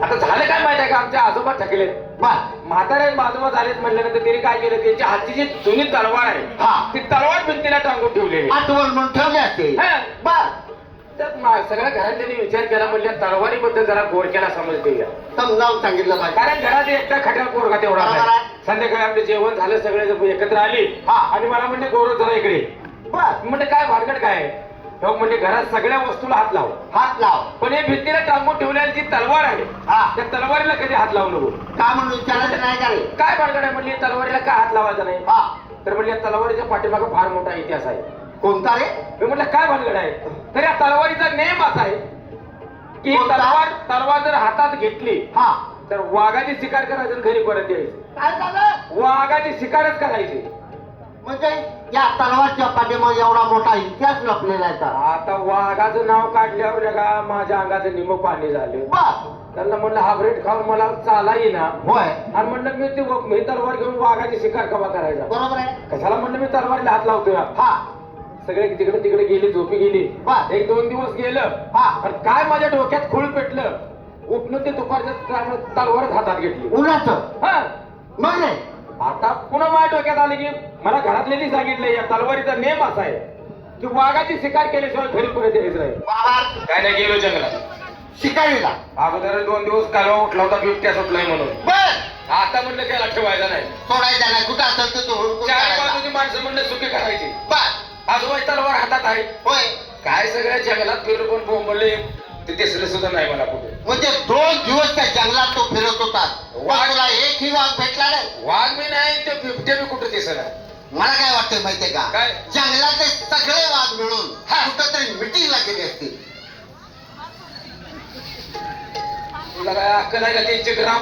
आता झालं काय माहिती आहे का, आमच्या आजोबा थकलेत. म्हातारे आजोबा झालेत म्हटल्यानंतर त्यांनी काय केलं, त्यांच्या हातची जी जुनी तलवार आहे ती तलवार भिंतीला टांगून ठेवलेली. आठवण म्हणून ठेवले असते. त्यात सगळ्या घरातल्यांनी विचार केला, म्हणजे तलवारीबद्दल जरा गोरक्याला समज देऊया, समजावून सांगितलं पाहिजे. कारण घरात एकटा खट्या पोरगा तेवढा आहे. संध्याकाळी आपले जेवण झालं, सगळे एकत्र आली आणि मला म्हणले गौरव जरा इकडे. म्हणजे काय भानगड काय हो, म्हणजे घरात सगळ्या वस्तूला हात लाव, पण हे भिंतीला टांगून ठेवलेली जी तलवार आहे त्या तलवारीला कधी हात लावू नको. का म्हणून विचारायचं नाही का रे? काय भानगड आहे म्हणली, तलवारीला काय हात लावायचा नाही. तर म्हणजे या तलवारीच्या पाठीमागे फार मोठा इतिहास आहे. कोणता रे? मी म्हटलं काय भानगड आहे, तर या तलवारीचा नेम असा आहे की तलवार जर हातात घेतली तर वाघाची शिकार करायची आणि घरी परत यायची. काय झालं? वाघाची शिकारच करायची. म्हणजे या तलवारच्या पाठीमागे एवढा मोठा इतिहास लपलेला आहे. आता वाघाचं नाव काढल्यावर का माझ्या अंगाचं निम पाणी झाले. त्यांना म्हणलं हा ब्रेड खाऊन मला चाला येईना. होय. आणि म्हणलं मी तलवार घेऊन वाघाची शिकार कवा करायचा. बरोबर आहे. कशाला म्हणलं मी तलवारीला हात लावतोय. सगळे तिकडे तिकडे गेली, झोपी गेली. 1-2 दिवस गेलं. काय माझ्या डोक्यात खूळ पेटलं, उठणं ते दुपारच्या तलवारच हातात घेतली. उन्हाचं मग नाही. आता पुन्हा माझ्या डोक्यात आले की मला घरातल्यानी सांगितलंय या तलवारीचा नेम असा आहे की वाघाची शिकार केल्याशिवाय घरी परत यायचं नाही. काय नाही, गेलो जंगलात शिकारीला. अगोदर 2 दिवस कालवा उठला होता, बिबट्या सुटलाय म्हणून. आता म्हणलं त्याला ठेवायचा नाही, सोडायचा नाही. कुठं असेल तर तो चार बाजूची माणसं म्हणलं सुखी करायची. आजोबा तलवार हातात आहे. होय. काय सगळ्या जंगलात फिरू पण बोंबले ते दिसलं सुद्धा नाही मला कुठे. म्हणजे 2 दिवस त्या जंगलात तो फिरत होता. वाघला एकही वाघ भेटला नाही. वाघ मी नाही, ते बिबटे मी कुठे दिसला. मला काय वाटतंय माहितीये का, काय जंगलातले सगळे वाघ मिळून कुठंतरी मिटिंगला गेले असतील. तुला काय अक्कल आहे का, त्यांचे ग्राम